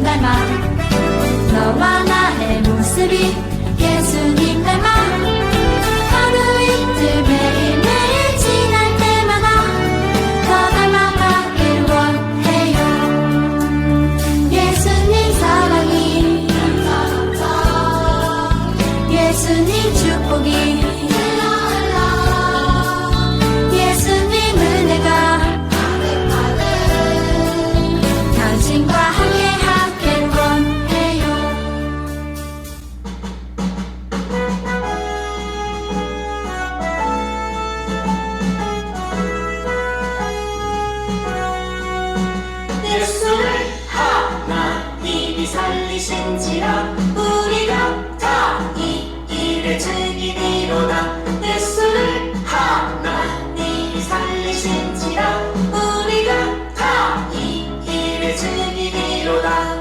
닮아 너와 나의 모습이 예수님 닮아 하루 이틀 매일매일 지날 때마다 더 닮아가길 원해요. 예수님 사랑이 예수님 축복이 예수님 은혜가 당신과 함께 하길 원해요. 예수를 하나님이 살리신지라 우리가 다 이 일의 증인이로다. 예수를 하나님이 살리신지라 우리가 다 이 일의 증인이로다.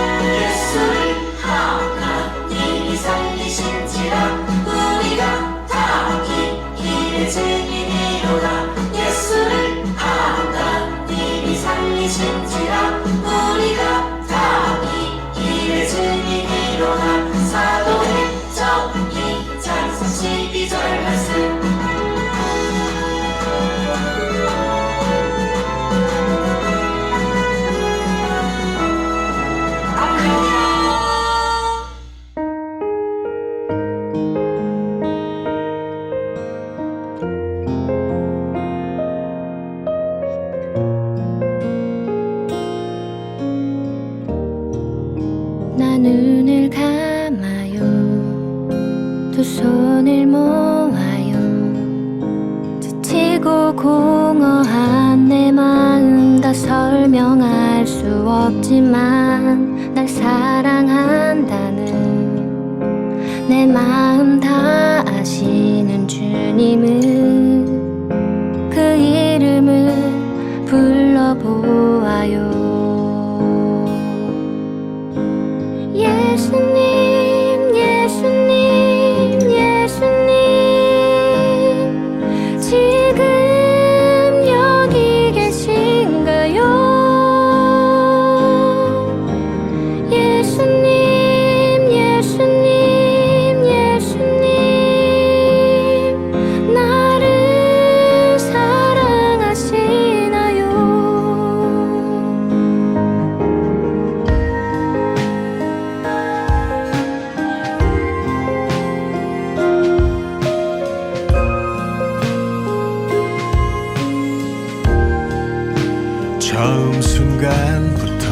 예수를 하나님이 살리신지라 우리가 다 이 일의 증인이로다. 예수를 하나님이 살리신지라 우리가 다 이 일의 증인이로다. 사도행전 2장 32절 말씀. 나 눈을 감아요. 두 손을 모아요. 지치고 공허한 내 마음 다 설명할 수 없지만 날 사랑한다는 내 마음 다 아시는 주님은 그 이름을 불러보아요. 예수님, 예수님, 예수님, 지금 여기 계신가요? 예수님, 예수님, 예수님, 나를 사랑하시나요? 처음 순간부터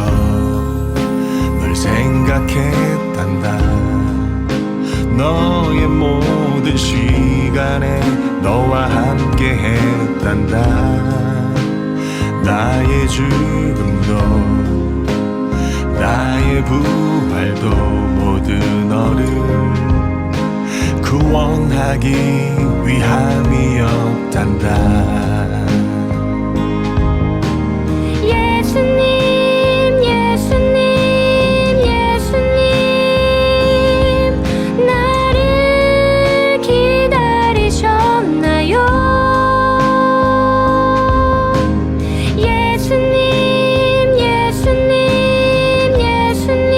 널 생각했단다. 너의 모든 시간에 너와 함께 했단다. 나의 죽음도 나의 부활도 모두 너를 구원하기 위함이었단다. 예수님, 예수님, 예수님, 나를 기다리셨나요? 예수님, 예수님, 예수님,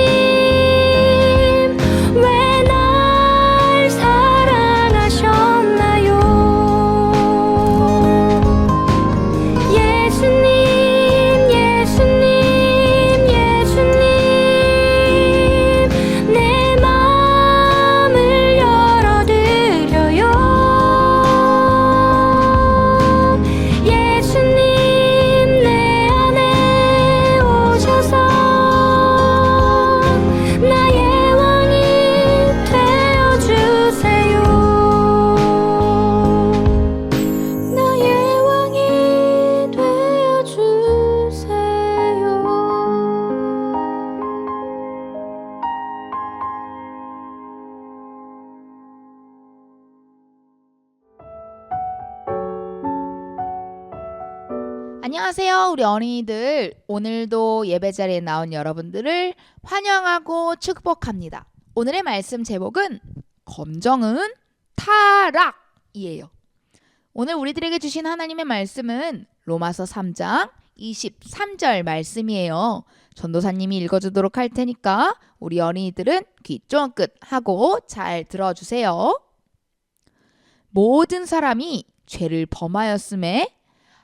왜 날 사랑하셨나요? 예수님, 내 마음을 열어드려요. 예수님, 내 안에 오셔서 나의 왕이 되어주세요. 나의 왕이 되어주세요. 안녕하세요, 우리 어린이들. 오늘도 예배 자리에 나온 여러분들을 환영하고 축복합니다. 오늘의 말씀 제목은 검정은 타락이에요. 오늘 우리들에게 주신 하나님의 말씀은 로마서 3장 23절 말씀이에요. 전도사님이 읽어주도록 할 테니까 우리 어린이들은 귀 쫑긋 하고 잘 들어주세요. 모든 사람이 죄를 범하였음에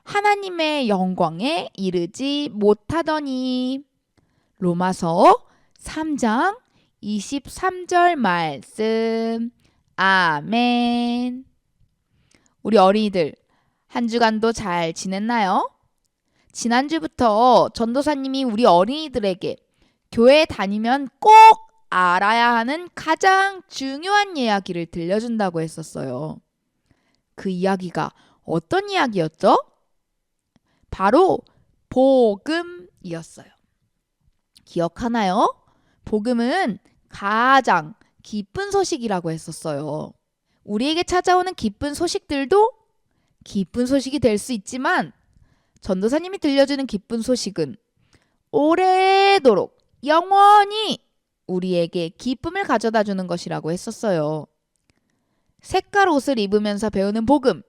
하나님의 영광에 이르지 못하더니. 로마서 3장 23절 말씀. 아멘. 우리 어린이들 한 주간도 잘 지냈나요? 지난주부터 전도사님이 우리 어린이들에게 교회 다니면 꼭 알아야 하는 가장 중요한 이야기를 들려준다고 했었어요. 그 이야기가 어떤 이야기였죠? 바로 복음이었어요. 기억하나요? 복음은 가장 기쁜 소식이라고 했었어요. 우리에게 찾아오는 기쁜 소식들도 기쁜 소식이 될 수 있지만 전도사님이 들려주는 기쁜 소식은 오래도록 영원히 우리에게 기쁨을 가져다 주는 것이라고 했었어요. 색깔 옷을 입으면서 배우는 복음.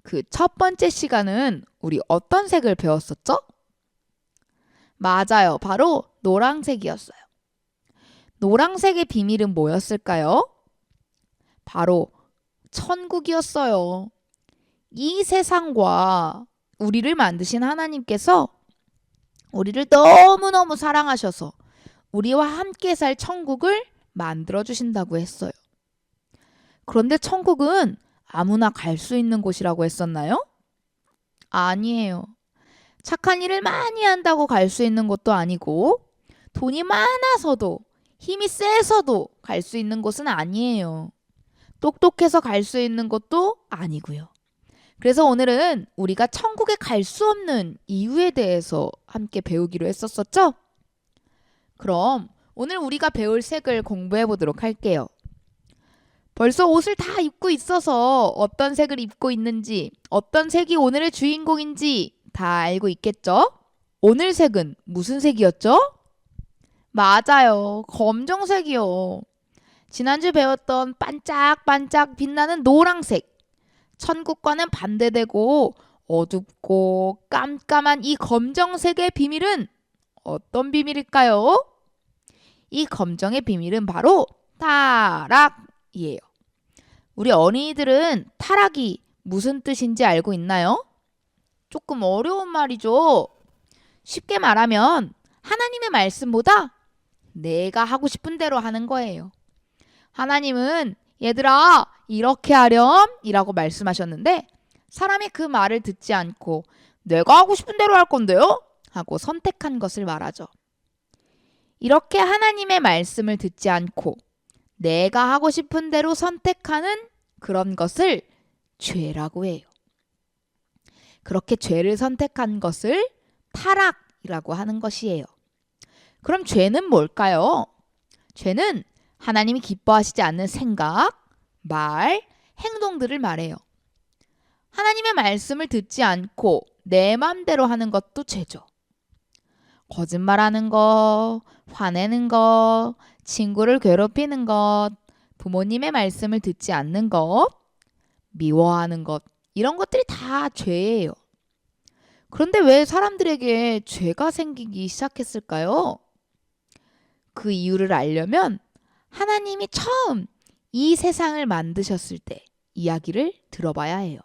그 첫 번째 시간은 우리 어떤 색을 배웠었죠? 맞아요. 바로 노란색이었어요. 노란색의 비밀은 뭐였을까요? 바로 천국이었어요. 이 세상과 우리를 만드신 하나님께서 우리를 너무너무 사랑하셔서 우리와 함께 살 천국을 만들어 주신다고 했어요. 그런데 천국은 아무나 갈 수 있는 곳이라고 했었나요? 아니에요. 착한 일을 많이 한다고 갈 수 있는 곳도 아니고 돈이 많아서도 힘이 세서도 갈 수 있는 곳은 아니에요. 똑똑해서 갈 수 있는 곳도 아니고요. 그래서 오늘은 우리가 천국에 갈 수 없는 이유에 대해서 함께 배우기로 했었었죠? 그럼 오늘 우리가 배울 색을 공부해 보도록 할게요. 벌써 옷을 다 입고 있어서 어떤 색을 입고 있는지, 어떤 색이 오늘의 주인공인지 다 알고 있겠죠? 오늘 색은 무슨 색이었죠? 맞아요. 검정색이요. 지난주 배웠던 반짝반짝 빛나는 노란색. 천국과는 반대되고 어둡고 깜깜한 이 검정색의 비밀은 어떤 비밀일까요? 이 검정의 비밀은 바로 타락이에요. 우리 어린이들은 타락이 무슨 뜻인지 알고 있나요? 조금 어려운 말이죠. 쉽게 말하면 하나님의 말씀보다 내가 하고 싶은 대로 하는 거예요. 하나님은 얘들아 이렇게 하렴 이라고 말씀하셨는데 사람이 그 말을 듣지 않고 내가 하고 싶은 대로 할 건데요? 하고 선택한 것을 말하죠. 이렇게 하나님의 말씀을 듣지 않고 내가 하고 싶은 대로 선택하는 그런 것을 죄라고 해요. 그렇게 죄를 선택한 것을 타락이라고 하는 것이에요. 그럼 죄는 뭘까요? 죄는 하나님이 기뻐하시지 않는 생각, 말, 행동들을 말해요. 하나님의 말씀을 듣지 않고 내 맘대로 하는 것도 죄죠. 거짓말하는 것, 화내는 것, 친구를 괴롭히는 것, 부모님의 말씀을 듣지 않는 것, 미워하는 것, 이런 것들이 다 죄예요. 그런데 왜 사람들에게 죄가 생기기 시작했을까요? 그 이유를 알려면 하나님이 처음 이 세상을 만드셨을 때 이야기를 들어봐야 해요.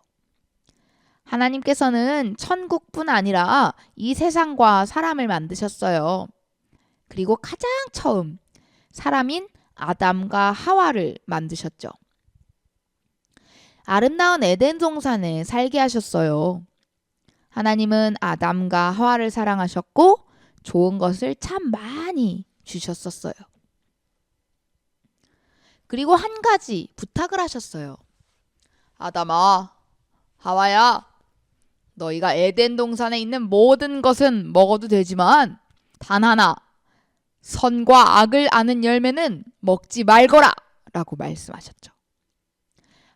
하나님께서는 천국뿐 아니라 이 세상과 사람을 만드셨어요. 그리고 가장 처음 사람인 아담과 하와를 만드셨죠. 아름다운 에덴 동산에 살게 하셨어요. 하나님은 아담과 하와를 사랑하셨고 좋은 것을 참 많이 주셨었어요. 그리고 한 가지 부탁을 하셨어요. 아담아, 하와야, 너희가 에덴 동산에 있는 모든 것은 먹어도 되지만 단 하나, 선과 악을 아는 열매는 먹지 말거라 라고 말씀하셨죠.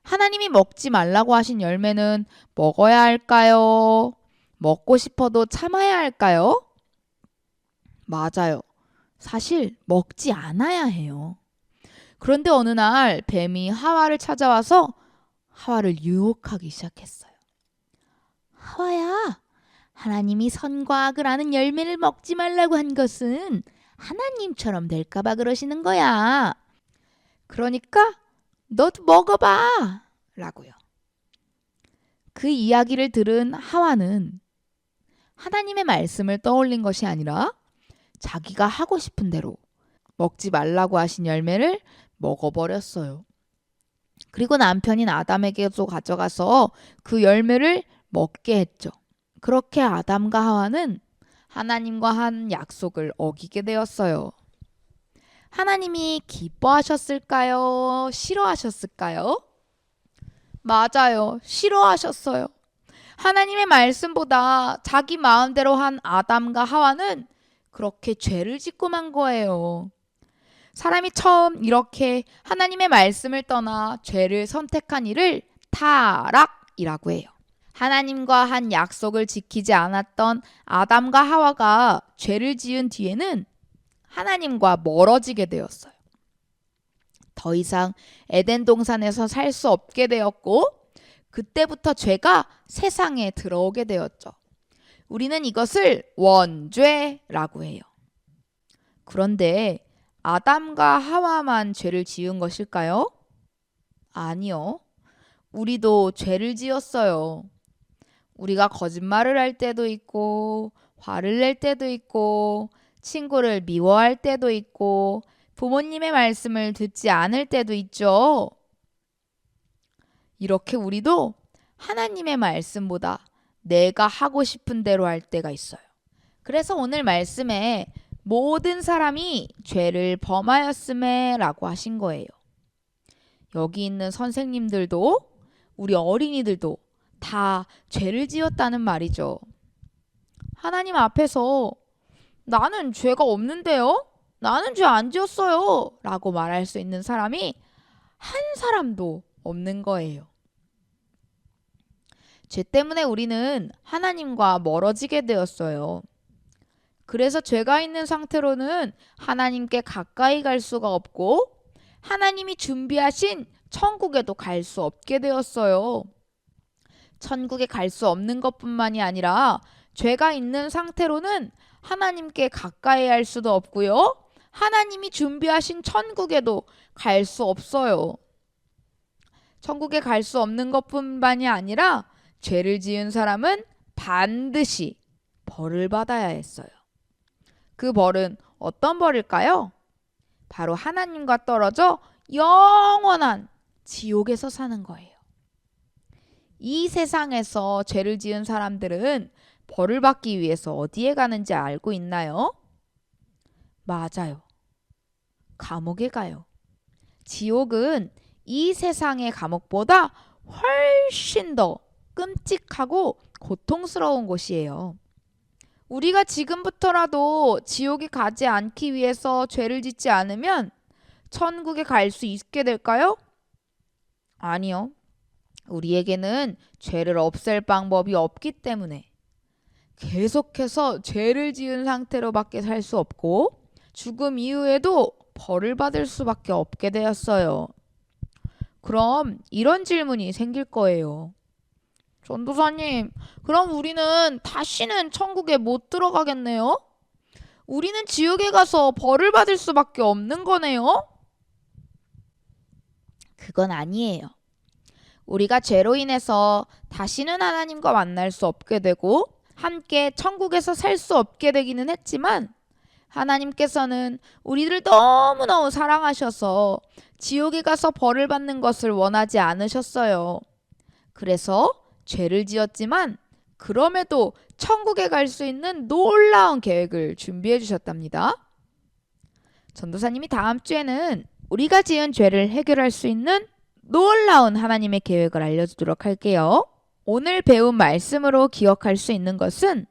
하나님이 먹지 말라고 하신 열매는 먹어야 할까요? 먹고 싶어도 참아야 할까요? 맞아요. 사실 먹지 않아야 해요. 그런데 어느 날 뱀이 하와를 찾아와서 하와를 유혹하기 시작했어요. 하와야, 하나님이 선과 악을 아는 열매를 먹지 말라고 한 것은 하나님처럼 될까봐 그러시는 거야. 그러니까 너도 먹어봐 라고요. 그 이야기를 들은 하와는 하나님의 말씀을 떠올린 것이 아니라 자기가 하고 싶은 대로 먹지 말라고 하신 열매를 먹어버렸어요. 그리고 남편인 아담에게도 가져가서 그 열매를 먹게 했죠. 그렇게 아담과 하와는 하나님과 한 약속을 어기게 되었어요. 하나님이 기뻐하셨을까요? 싫어하셨을까요? 맞아요. 싫어하셨어요. 하나님의 말씀보다 자기 마음대로 한 아담과 하와는 그렇게 죄를 짓고 만 거예요. 사람이 처음 이렇게 하나님의 말씀을 떠나 죄를 선택한 일을 타락이라고 해요. 하나님과 한 약속을 지키지 않았던 아담과 하와가 죄를 지은 뒤에는 하나님과 멀어지게 되었어요. 더 이상 에덴 동산에서 살 수 없게 되었고 그때부터 죄가 세상에 들어오게 되었죠. 우리는 이것을 원죄라고 해요. 그런데 아담과 하와만 죄를 지은 것일까요? 아니요. 우리도 죄를 지었어요. 우리가 거짓말을 할 때도 있고, 화를 낼 때도 있고, 친구를 미워할 때도 있고, 부모님의 말씀을 듣지 않을 때도 있죠. 이렇게 우리도 하나님의 말씀보다 내가 하고 싶은 대로 할 때가 있어요. 그래서 오늘 말씀에 모든 사람이 죄를 범하였음에 라고 하신 거예요. 여기 있는 선생님들도 우리 어린이들도 다 죄를 지었다는 말이죠. 하나님 앞에서 나는 죄가 없는데요? 나는 죄 안 지었어요 라고 말할 수 있는 사람이 한 사람도 없는 거예요. 죄 때문에 우리는 하나님과 멀어지게 되었어요. 그래서 죄가 있는 상태로는 하나님께 가까이 갈 수가 없고 하나님이 준비하신 천국에도 갈 수 없게 되었어요. 천국에 갈 수 없는 것뿐만이 아니라 죄가 있는 상태로는 하나님께 가까이 할 수도 없고요. 하나님이 준비하신 천국에도 갈 수 없어요. 천국에 갈 수 없는 것뿐만이 아니라 죄를 지은 사람은 반드시 벌을 받아야 했어요. 그 벌은 어떤 벌일까요? 바로 하나님과 떨어져 영원한 지옥에서 사는 거예요. 이 세상에서 죄를 지은 사람들은 벌을 받기 위해서 어디에 가는지 알고 있나요? 맞아요. 감옥에 가요. 지옥은 이 세상의 감옥보다 훨씬 더 끔찍하고 고통스러운 곳이에요. 우리가 지금부터라도 지옥에 가지 않기 위해서 죄를 짓지 않으면 천국에 갈 수 있게 될까요? 아니요. 우리에게는 죄를 없앨 방법이 없기 때문에 계속해서 죄를 지은 상태로밖에 살 수 없고 죽음 이후에도 벌을 받을 수밖에 없게 되었어요. 그럼 이런 질문이 생길 거예요. 전도사님, 그럼 우리는 다시는 천국에 못 들어가겠네요? 우리는 지옥에 가서 벌을 받을 수밖에 없는 거네요? 그건 아니에요. 우리가 죄로 인해서 다시는 하나님과 만날 수 없게 되고 함께 천국에서 살 수 없게 되기는 했지만 하나님께서는 우리를 너무너무 사랑하셔서 지옥에 가서 벌을 받는 것을 원하지 않으셨어요. 그래서 죄를 지었지만 그럼에도 천국에 갈 수 있는 놀라운 계획을 준비해 주셨답니다. 전도사님이 다음 주에는 우리가 지은 죄를 해결할 수 있는 놀라운 하나님의 계획을 알려주도록 할게요. 오늘 배운 말씀으로 기억할 수 있는 것은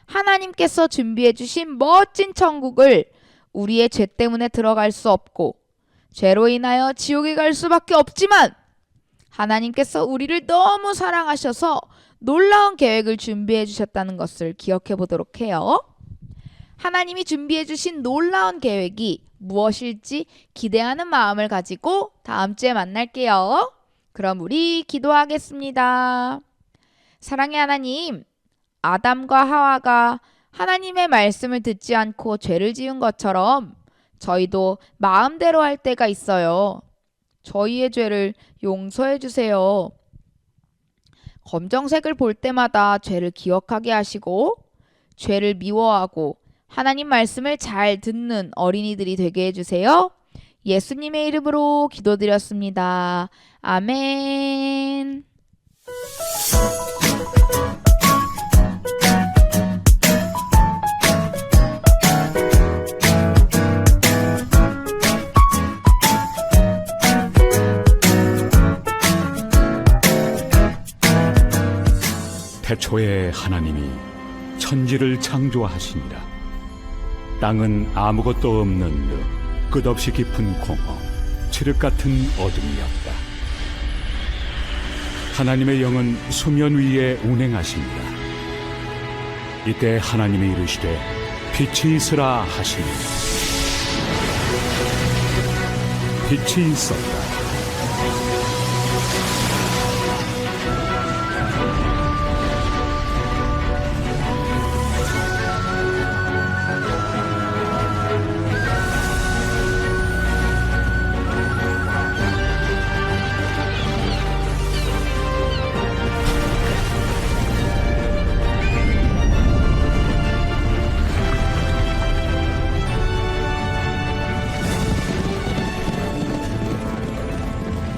하나님께서 준비해 주신 멋진 천국을 우리의 죄 때문에 들어갈 수 없고 죄로 인하여 지옥에 갈 수밖에 없지만 하나님께서 우리를 너무 사랑하셔서 놀라운 계획을 준비해 주셨다는 것을 기억해 보도록 해요. 하나님이 준비해 주신 놀라운 계획이 무엇일지 기대하는 마음을 가지고 다음 주에 만날게요. 그럼 우리 기도하겠습니다. 사랑의 하나님, 아담과 하와가 하나님의 말씀을 듣지 않고 죄를 지은 것처럼 저희도 마음대로 할 때가 있어요. 저희의 죄를 용서해 주세요. 검정색을 볼 때마다 죄를 기억하게 하시고 죄를 미워하고 하나님 말씀을 잘 듣는 어린이들이 되게 해주세요. 예수님의 이름으로 기도드렸습니다. 아멘. 태초에 하나님이 천지를 창조하시니라. 땅은 아무것도 없는 늪, 끝없이 깊은 공허, 칠흑 같은 어둠이었다. 하나님의 영은 수면 위에 운행하십니다. 이때 하나님이 이르시되 빛이 있으라 하시니 빛이 있었다.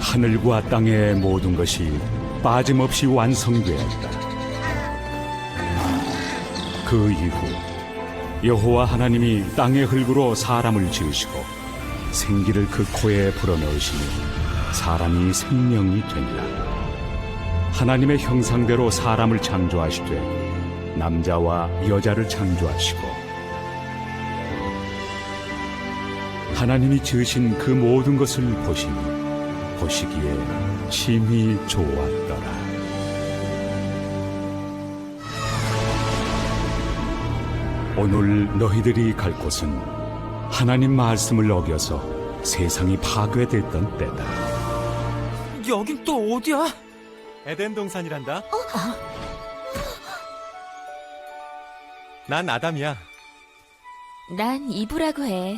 하늘과 땅의 모든 것이 빠짐없이 완성되었다. 그 이후 여호와 하나님이 땅의 흙으로 사람을 지으시고 생기를 그 코에 불어넣으시니 사람이 생명이 되니라. 하나님의 형상대로 사람을 창조하시되 남자와 여자를 창조하시고 하나님이 지으신 그 모든 것을 보시니 보시기에 심히 좋았더라. 오늘 너희들이 갈 곳은 하나님 말씀을 어겨서 세상이 파괴됐던 때다. 여긴 또 어디야? 에덴 동산이란다. 난 아담이야. 난 이브라고 해.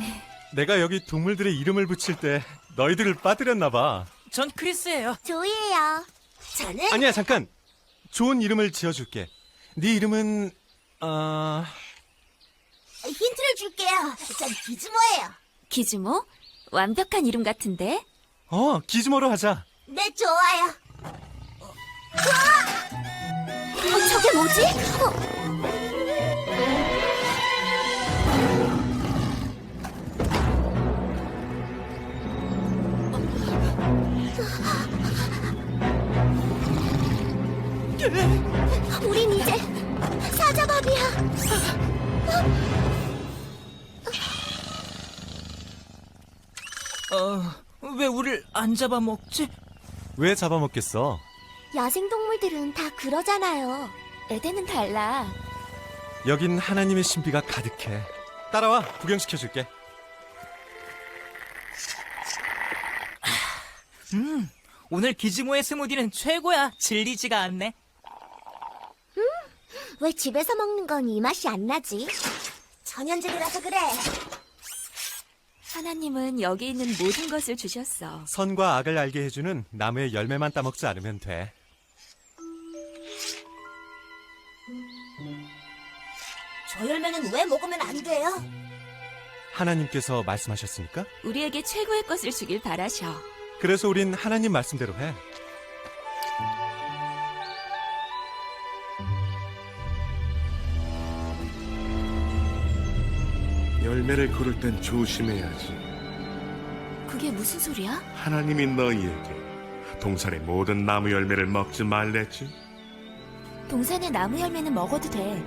내가 여기 동물들의 이름을 붙일 때 너희들을 빠뜨렸나 봐. 전 크리스예요. 조이예요. 저는 아니야, 잠깐. 좋은 이름을 지어줄게. 네 이름은 힌트를 줄게요. 전 기즈모예요. 기즈모? 완벽한 이름 같은데? 기즈모로 하자. 네, 좋아요. 저게 뭐지? 우린 이제 사자밥이야. 왜 우릴 안 잡아먹지? 왜 잡아먹겠어? 야생동물들은 다 그러잖아요. 에덴은 달라. 여긴 하나님의 신비가 가득해. 따라와, 구경시켜줄게. 오늘 기즈모의 스무디는 최고야. 질리지가 않네. 왜 집에서 먹는 건 이 맛이 안 나지? 전현질이라서 그래. 하나님은 여기 있는 모든 것을 주셨어. 선과 악을 알게 해주는 나무의 열매만 따먹지 않으면 돼. 저 열매는 왜 먹으면 안 돼요? 하나님께서 말씀하셨으니까? 우리에게 최고의 것을 주길 바라셔. 그래서 우린 하나님 말씀대로 해. 열매를 고를 땐 조심해야지. 그게 무슨 소리야? 하나님이 너희에게 동산의 모든 나무 열매를 먹지 말랬지. 동산의 나무 열매는 먹어도 돼.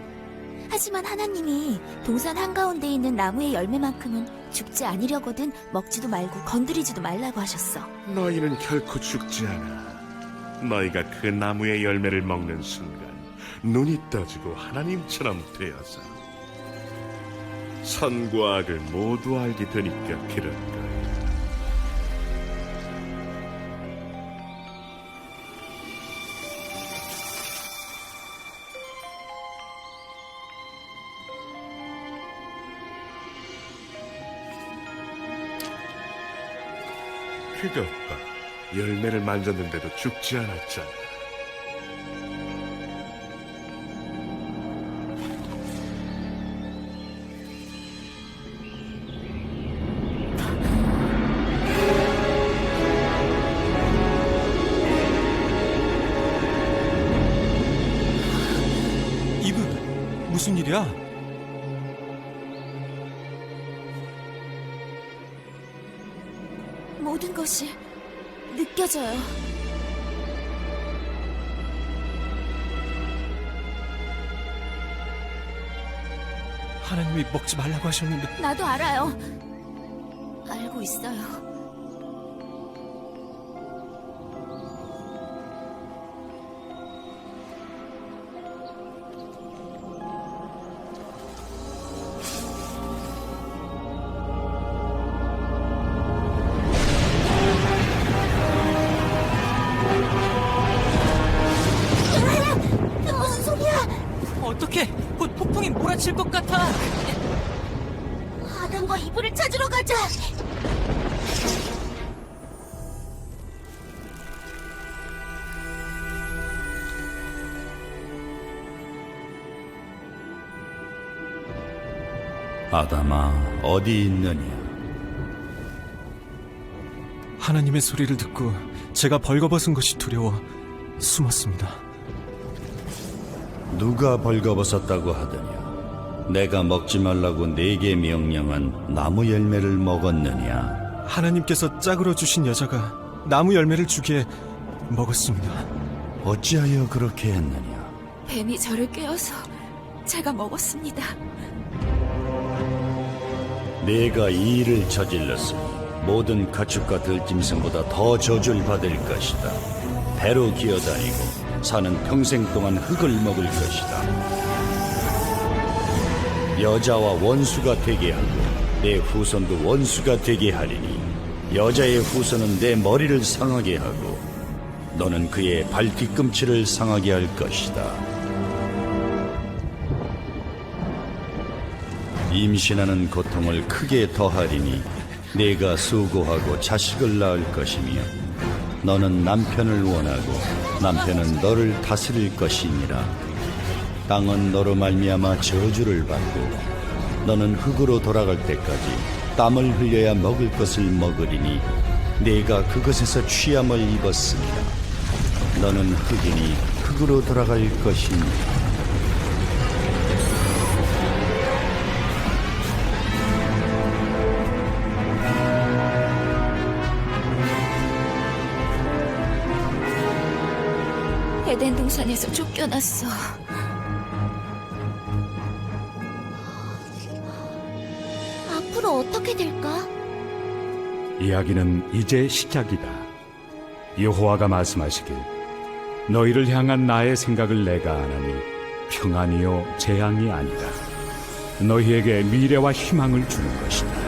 하지만 하나님이 동산 한가운데 있는 나무의 열매만큼은 죽지 않으려거든 먹지도 말고 건드리지도 말라고 하셨어. 너희는 결코 죽지 않아. 너희가 그 나무의 열매를 먹는 순간 눈이 떠지고 하나님처럼 되어서 선과 악을 모두 알게 되니까 그런 거야. 이렇게 졌다. 열매를 만졌는데도 죽지 않았잖아. 이분, 무슨 일이야? 모든 것이 느껴져요. 하나님이 먹지 말라고 하셨는데. 나도 알아요. 알고 있어요. 무슨 소리야? 어떡해! 곧 폭풍이 몰아칠 것 같아! 아담과 이브를 찾으러 가자. 아담아, 어디 있느냐? 하나님의 소리를 듣고 제가 벌거벗은 것이 두려워 숨었습니다. 누가 벌거벗었다고 하더냐? 내가 먹지 말라고 네게 명령한 나무 열매를 먹었느냐? 하나님께서 짝으로 주신 여자가 나무 열매를 주기에 먹었습니다. 어찌하여 그렇게 했느냐? 뱀이 저를 깨어서 제가 먹었습니다. 내가 이 일을 저질렀으니 모든 가축과 들짐승보다 더 저주를 받을 것이다. 배로 기어다니고 사는 평생 동안 흙을 먹을 것이다. 여자와 원수가 되게 하고 내 후손도 원수가 되게 하리니 여자의 후손은 내 머리를 상하게 하고 너는 그의 발 뒤꿈치를 상하게 할 것이다. 임신하는 고통을 크게 더하리니 네가 수고하고 자식을 낳을 것이며 너는 남편을 원하고 남편은 너를 다스릴 것이니라. 땅은 너로 말미암아 저주를 받고 너는 흙으로 돌아갈 때까지 땀을 흘려야 먹을 것을 먹으리니 네가 그것에서 취함을 입었습니다. 너는 흙이니 흙으로 돌아갈 것이니 에덴 동산에서 쫓겨났어. 앞으로 어떻게 될까? 이야기는 이제 시작이다. 여호와가 말씀하시길 너희를 향한 나의 생각을 내가 아나니 평안이요 재앙이 아니라 너희에게 미래와 희망을 주는 것이다.